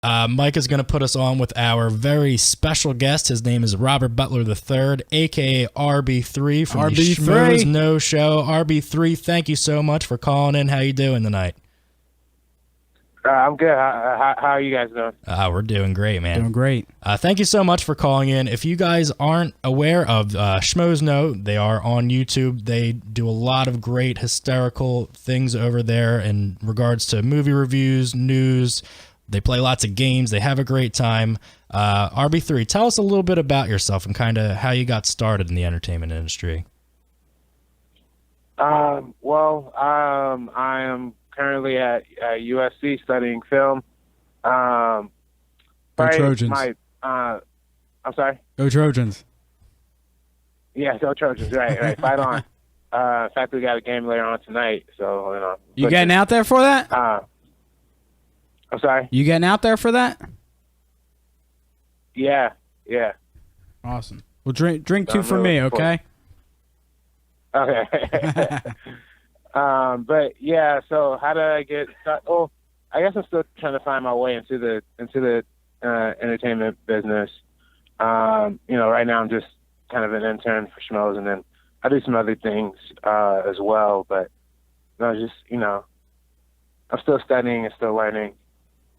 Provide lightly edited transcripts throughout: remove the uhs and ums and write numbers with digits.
Mike is going to put us on with our very special guest. His name is Robert Butler III, a.k.a. RB3 from the Schmoes Know show. RB3, thank you so much for calling in. How you doing tonight? I'm good. How are you guys doing? We're doing great, man. Doing great. Thank you so much for calling in. If you guys aren't aware of Schmoes Know, they are on YouTube. They do a lot of great hysterical things over there in regards to movie reviews, news. They play lots of games. They have a great time. RB3, tell us a little bit about yourself and kind of how you got started in the entertainment industry. I am currently at USC studying film. Go Trojans. I'm sorry? Go Trojans. Yeah, go Trojans. Right. Fight on. In fact, we got a game later on tonight. So, You getting out there for that? I'm sorry? You getting out there for that? Yeah. Awesome. Well, drink two for me, okay? Okay. But yeah, so how did I get started? Oh, I guess I'm still trying to find my way into the entertainment business. Right now I'm just kind of an intern for Schmoes, and then I do some other things as well. But I'm still studying and still learning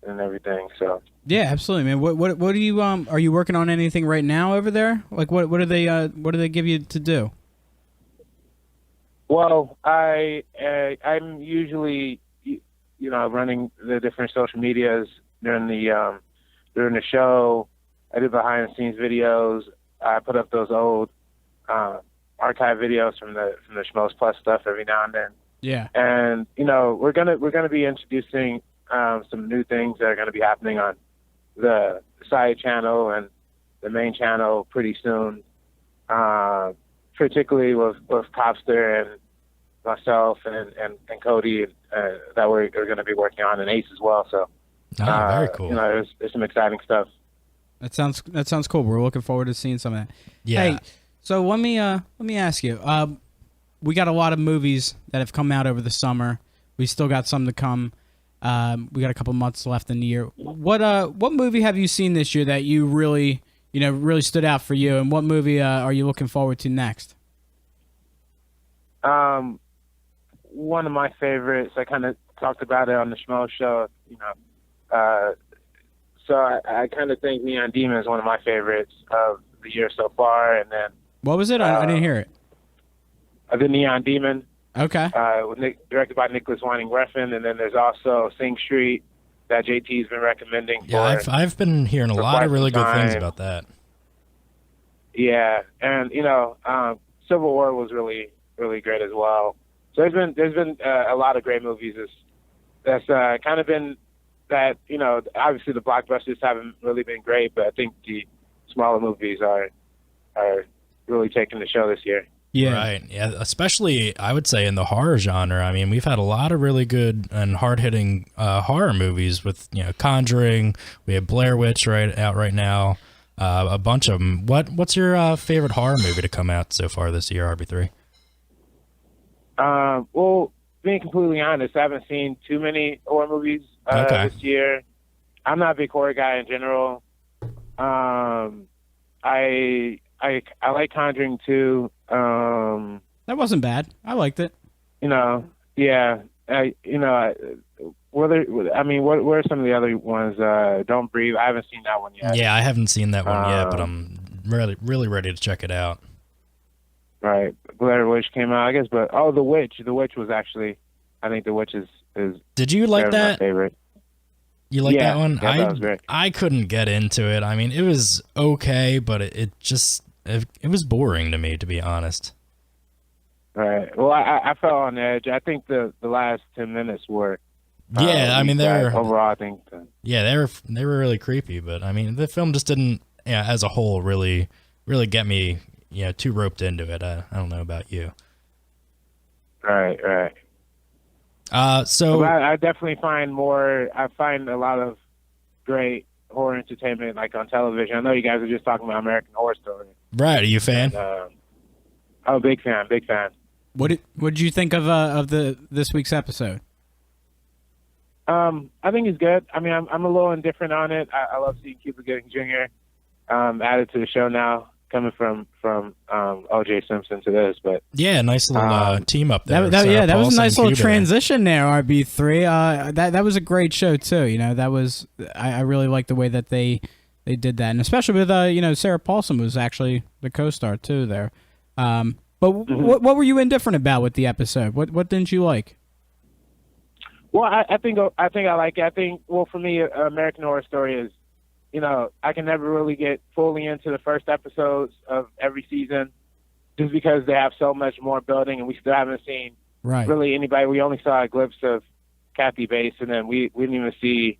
and everything. So yeah, absolutely, man. What do you are you working on anything right now over there? Like what do they give you to do? Well, I'm usually running the different social medias during the show. I do behind the scenes videos. I put up those old archive videos from the Schmoes Plus stuff every now and then. Yeah. And we're gonna be introducing some new things that are gonna be happening on the side channel and the main channel pretty soon. Particularly with Copster and myself and Cody that we're going to be working on, and Ace as well. So, very cool. There's some exciting stuff. That sounds cool. We're looking forward to seeing some of that. Yeah. Hey, so let me ask you. We got a lot of movies that have come out over the summer. We still got some to come. We got a couple months left in the year. What movie have you seen this year that you really stood out for you, and what movie are you looking forward to next? One of my favorites, I kind of talked about it on the Schmoes show, so I kind of think Neon Demon is one of my favorites of the year so far. And then what was it? I didn't hear it. The Neon Demon. Okay. Directed by Nicholas Winding Refn, and then there's also Sing Street that JT's been recommending. Yeah, I've been hearing a lot of really good things about that. Yeah, and Civil War was really, really great as well. So there's been a lot of great movies that's kind of been that, obviously the blockbusters haven't really been great, but I think the smaller movies are really taking the show this year. Yeah. Right. Yeah, especially I would say in the horror genre. I mean, we've had a lot of really good and hard-hitting horror movies with, Conjuring. We have Blair Witch out right now. A bunch of them. What's your favorite horror movie to come out so far this year, RB3? Well, being completely honest, I haven't seen too many horror movies this year. I'm not a big horror guy in general. I like Conjuring 2. That wasn't bad. I liked it. Yeah. What are some of the other ones? Don't Breathe. I haven't seen that one yet. Yeah, I haven't seen that one yet, but I'm really, really ready to check it out. Right. Blair Witch came out, I guess, but The Witch. The Witch was actually, I think The Witch is Did you like that? My favorite. You like that one? Yeah, that was great. I couldn't get into it. I mean, it was okay, but it was boring to me, to be honest. Right. Well, I fell on edge. I think the last 10 minutes were. Yeah, I mean they're overall. I think. Yeah, they were really creepy, but I mean the film just didn't, as a whole, really get me, too roped into it. I don't know about you. Right. So I definitely find I find a lot of great horror entertainment like on television. I know you guys are just talking about American Horror Story. Right. Are you a fan? Big fan. What did you think of this week's episode? I think he's good. I mean, I'm a little indifferent on it. I love seeing Cuba Gooding Jr. Added to the show now, coming from O.J. Simpson to this. But Yeah, nice little team up there. That was a nice little Cuba transition there. RB3. That was a great show too. You know, that was I really like the way that they did that, and especially with Sarah Paulson was actually the co-star too there. But what were you indifferent about with the episode? What didn't you like? Well, I think I like it. I think, well, for me, American Horror Story is, I can never really get fully into the first episodes of every season, just because they have so much more building, and we still haven't seen really anybody. We only saw a glimpse of Kathy Bates, and then we didn't even see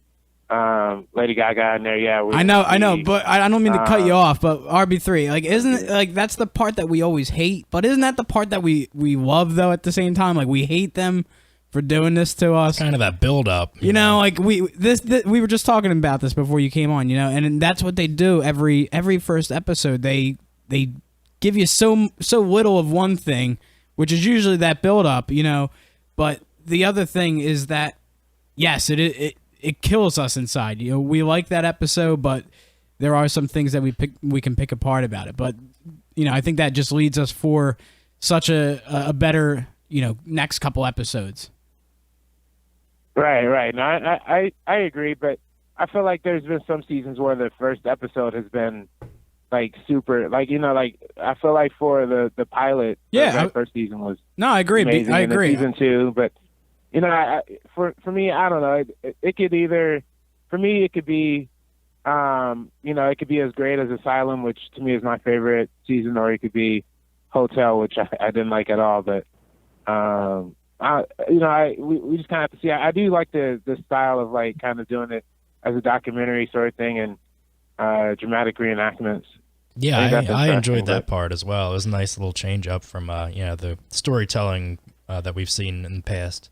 Lady Gaga in there. Yeah, I know, but I don't mean to cut you off, but RB3, like, isn't it, like, that's the part that we always hate, but isn't that the part that we love though at the same time? Like, we hate them for doing this to us. Kind of that build up. You know, like we were just talking about this before you came on, and that's what they do every first episode. They give you so little of one thing, which is usually that build up, but the other thing is that yes, it kills us inside. We like that episode, but there are some things that we can pick apart about it. But I think that just leads us for such a better next couple episodes. Right. No, I agree, but I feel like there's been some seasons where the first episode has been like super, like like I feel like for the pilot, that first season was I agree. Amazing, I agree. Season 2, but for me, I don't know. It could either, for me, it could be, it could be as great as Asylum, which to me is my favorite season, or it could be Hotel, which I didn't like at all, but. We just kind of have to see. I do like the style of like kind of doing it as a documentary sort of thing and dramatic reenactments. Yeah, I enjoyed that part as well. It was a nice little change up from the storytelling that we've seen in the past.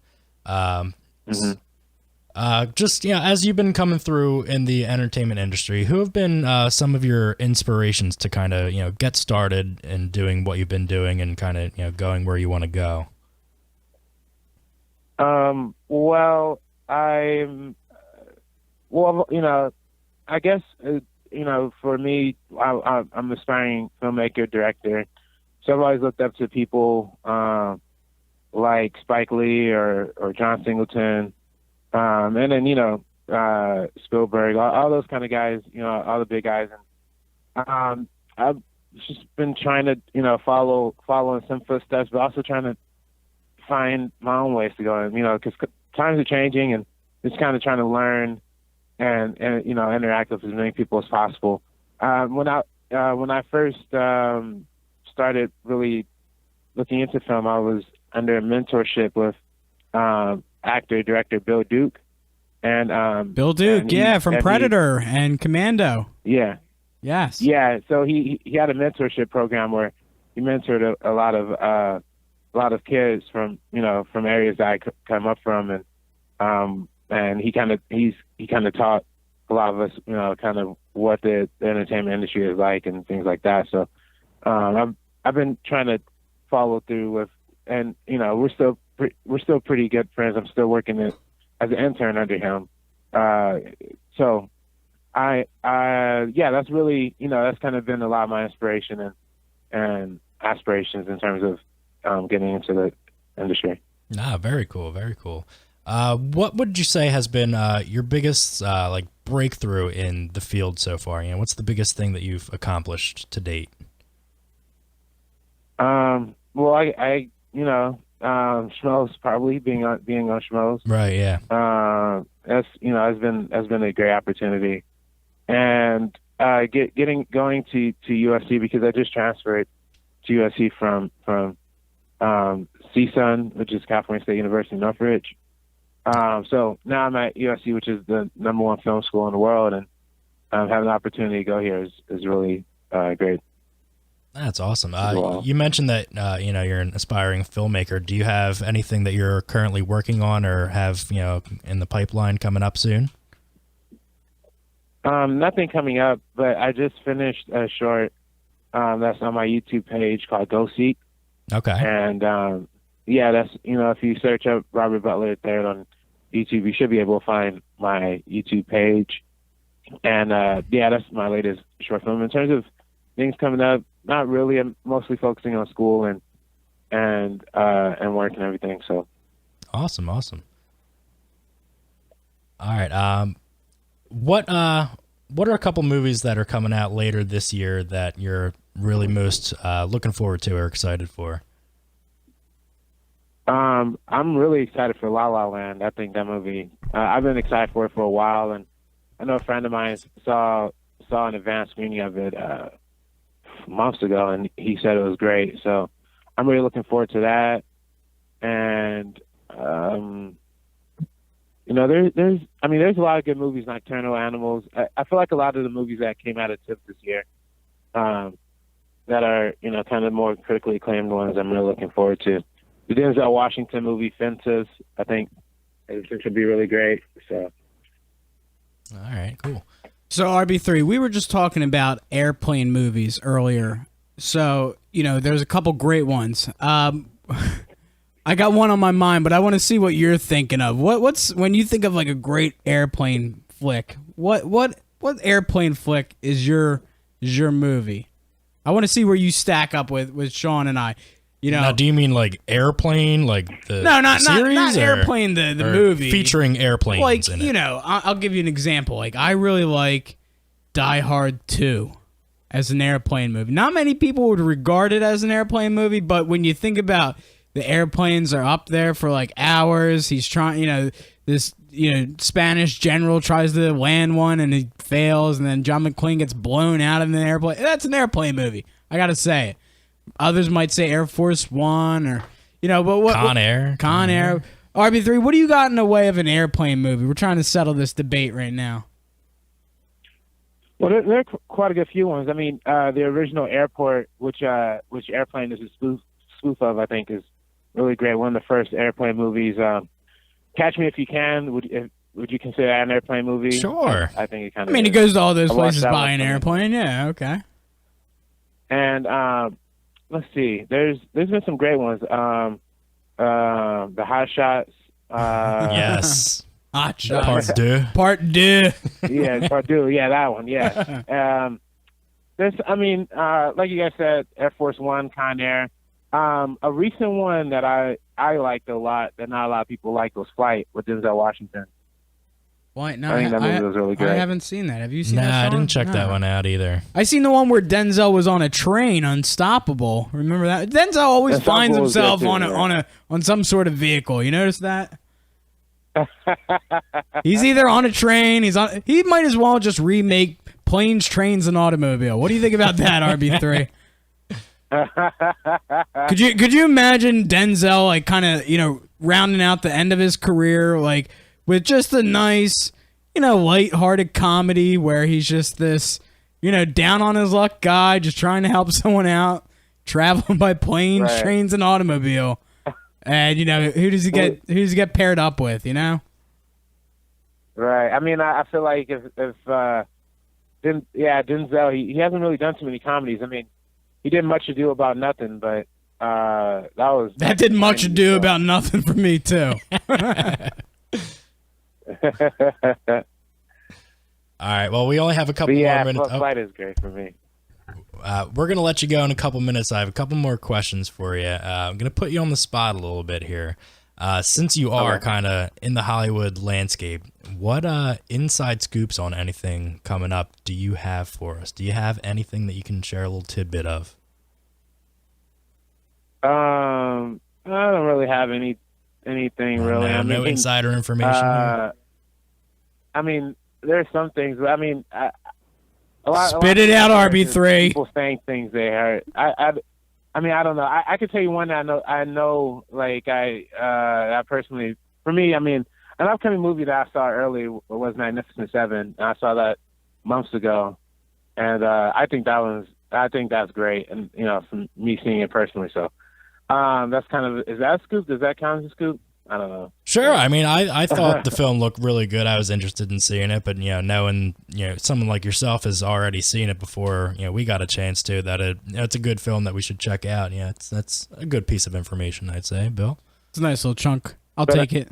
Just as you've been coming through in the entertainment industry, who have been some of your inspirations to kind of get started in doing what you've been doing and kind of going where you want to go? I guess, for me, I'm an aspiring filmmaker, director. So I've always looked up to people, like Spike Lee or John Singleton. And then, Spielberg, all those kind of guys, all the big guys. And, I've just been trying to, follow in some footsteps, but also trying to find my own ways to go, because times are changing, and just kind of trying to learn and interact with as many people as possible. When I first started really looking into film, I was under a mentorship with actor director Bill Duke, and Bill Duke, from Predator and Commando. Yeah. Yes. Yeah. So he had a mentorship program where he mentored a lot of kids from areas that I come up from, and he kind of taught a lot of us kind of what the entertainment industry is like and things like that. So I've been trying to follow through with, and we're still pretty good friends. I'm still working as an intern under him. So that's really that's kind of been a lot of my inspiration and aspirations in terms of getting into the industry. Very cool. Very cool. What would you say has been your biggest breakthrough in the field so far? What's the biggest thing that you've accomplished to date? Well, I Schmoes, probably being on Schmoes. Right. Yeah. That's has been a great opportunity, and going to USC, because I just transferred to USC from CSUN, which is California State University, Northridge. So now I'm at USC, which is the #1 film school in the world, and having the opportunity to go here is really great. That's awesome. You mentioned that you're an aspiring filmmaker. Do you have anything that you're currently working on or have in the pipeline coming up soon? Nothing coming up, but I just finished a short that's on my YouTube page called Go Seek. Okay. And that's if you search up Robert Butler III on YouTube, you should be able to find my YouTube page. And that's my latest short film. In terms of things coming up, not really. I'm mostly focusing on school and work and everything. So awesome. All right. What are a couple movies that are coming out later this year that you're really most looking forward to or excited for? I'm really excited for La La Land. I think that movie, I've been excited for it for a while, and I know a friend of mine saw an advanced screening of it months ago, and he said it was great. So I'm really looking forward to that. And there's a lot of good movies, Nocturnal Animals. I feel like a lot of the movies that came out of TIFF this year, that are kind of more critically acclaimed ones, I'm really looking forward to. The Denzel Washington movie Fences, I think it should be really great. So. All right, cool. So RB3, we were just talking about airplane movies earlier. So, there's a couple great ones. I got one on my mind, but I want to see what you're thinking of. What's when you think of like a great airplane flick? What airplane flick is your movie? I want to see where you stack up with Sean and I. Now, do you mean like Airplane, like the series, not Airplane, the movie featuring airplanes? Like in it? I'll give you an example. Like I really like Die Hard 2 as an airplane movie. Not many people would regard it as an airplane movie, but when you think about the airplanes are up there for like hours, he's trying, this Spanish general tries to land one and he fails, and then John McClane gets blown out of an airplane. That's an airplane movie. I gotta say it. Others might say Air Force One or, but what? Con Air. RB3, what do you got in the way of an airplane movie? We're trying to settle this debate right now. Well, there are quite a good few ones. I mean, the original Airport, which Airplane is a spoof of, I think is really great. One of the first airplane movies. Catch Me If You Can. Would you consider that an airplane movie? Sure. I think it kind of. It goes to all those places by an airplane. Yeah. Okay. And let's see. There's been some great ones. The Hot Shots. Yes. Hot Shots. Part deux. Yeah, Part deux. Yeah, that one. Yeah. There's, like you guys said, Air Force One, Con Air. A recent one that I liked a lot that not a lot of people liked was Flight with Denzel Washington. Why? No, I think that movie was really great. I haven't seen that. Have you seen that? Nah, I didn't check that one out either. I seen the one where Denzel was on a train, Unstoppable. Remember that? Denzel always finds himself on some sort of vehicle. You notice that? He's either on a train. He might as well just remake Planes, Trains, and Automobile. What do you think about that, RB3? Could you imagine Denzel like kind of rounding out the end of his career like with just a nice lighthearted comedy where he's just this down on his luck guy just trying to help someone out, traveling by planes, right. Trains, and automobile, and who does he get paired up with? Right. I mean, I feel like if Denzel, he hasn't really done too many comedies. I mean, he did Much Ado About Nothing, but that did Much Ado About Nothing for me too. All right. Well, we only have a couple more minutes. Flight is great for me. We're going to let you go in a couple minutes. I have a couple more questions for you. I'm going to put you on the spot a little bit here. Since you are kind of in the Hollywood landscape, what inside scoops on anything coming up do you have for us? Do you have anything that you can share a little tidbit of? I don't really have anything really. No insider information. I mean, there's some things, but I mean, a lot. Spit it out, RB3. People saying things they heard. I mean, I don't know. I could tell you one that I know. Like I personally, for me, I mean, an upcoming movie that I saw early was Magnificent Seven, and I saw that months ago, and I think that's great, and from me seeing it personally, so that's kind of, is that a scoop? Does that count as a scoop? I don't know. Sure. I mean, I thought the film looked really good. I was interested in seeing it, but knowing someone like yourself has already seen it before, we got a chance to. That it's a good film that we should check out. Yeah, that's a good piece of information, I'd say, Bill. It's a nice little chunk. I'll take it.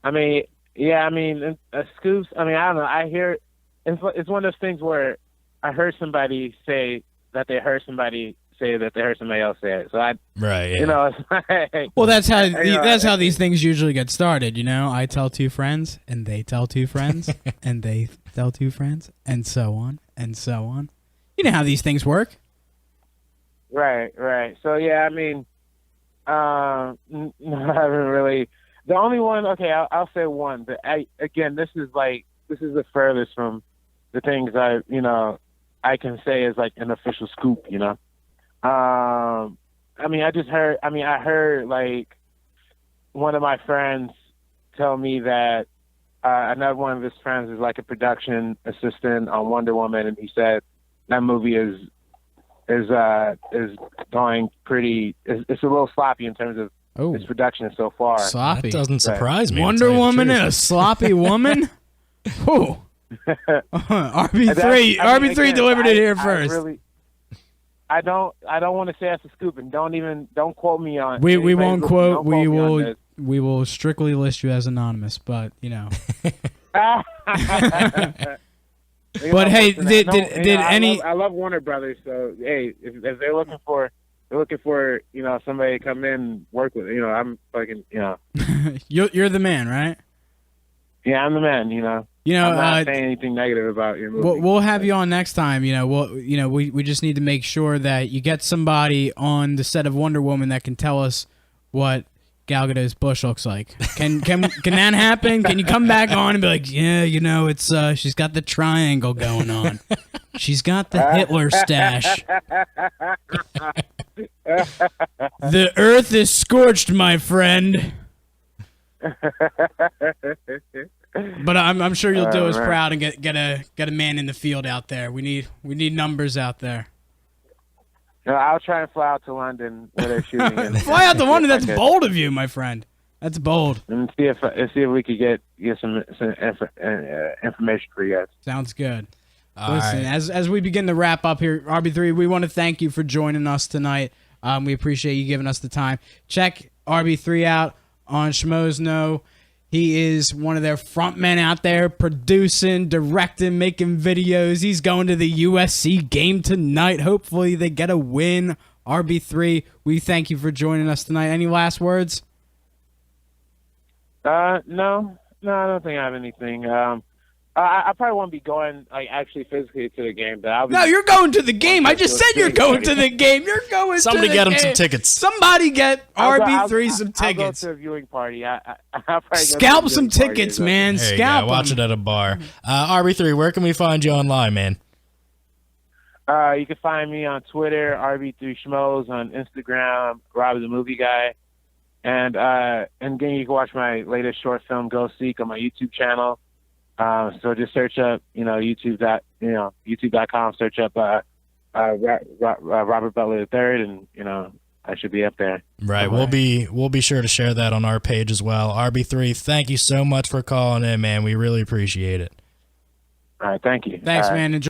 I mean, yeah, I mean, scoops. I mean, I don't know. I hear it's one of those things where I heard somebody say that they heard somebody say that they heard somebody else say it. So Right. Yeah. you know, it's like, Well, that's how know, how these things usually get started. You know, I tell two friends, and they tell two friends, and they tell two friends, and so on and so on. You know how these things work. Right. So yeah, I mean, I haven't really. The only one, okay, I'll say one. But again, this is the furthest from the things I can say is like an official scoop. You know, I mean, I heard like one of my friends tell me that another one of his friends is like a production assistant on Wonder Woman, and he said that movie is going pretty. It's a little sloppy in terms of its production so far. Sloppy. That doesn't surprise me. Wonder Woman and a sloppy woman. Whew. RB3 delivered it here first. I don't want to say that's a scoop, and don't quote me on. We won't quote. We will strictly list you as anonymous, but you know. But hey, did any? I love Warner Brothers, so hey, if they're looking for somebody to come in and work with, I'm fucking, You're the man, right? Yeah, I'm the man. I'm not saying anything negative about your movie. We'll have you on next time. We just need to make sure that you get somebody on the set of Wonder Woman that can tell us what Gal Gadot's bush looks like. Can that happen? Can you come back on and be like, yeah, it's she's got the triangle going on. She's got the Hitler stash. The earth is scorched, my friend. But I'm sure you'll do us proud and get a man in the field out there. We need numbers out there. No, I'll try and fly out to London where they're shooting. Fly out to London? That's bold of you, my friend. That's bold. And see if we could get some information for you guys. Sounds good. Listen, as we begin to wrap up here, RB3, we want to thank you for joining us tonight. We appreciate you giving us the time. Check RB3 out on Schmoes Know. He is one of their frontmen out there, producing, directing, making videos. He's going to the USC game tonight. Hopefully they get a win. RB3, we thank you for joining us tonight. Any last words? No, I don't think I have anything. I probably won't be going actually physically to the game, but I'll be. No, you're going to the game. I just said you're going to the game. You're going. Somebody to the get game. him some tickets. Somebody get RB3 some tickets. I'll go to a viewing party. I'll probably scalp some tickets, man. There Scalp you go. Watch it at a bar. RB3, where can we find you online, man? You can find me on Twitter, RB3 Schmoes, on Instagram, Robert the Movie Guy, and again, you can watch my latest short film, Go Seek, on my YouTube channel. So just search up, YouTube.com. Search up Robert Butler III, and I should be up there. Right, we'll be sure to share that on our page as well. RB3, thank you so much for calling in, man. We really appreciate it. All right, thank you. Thanks, man. Enjoy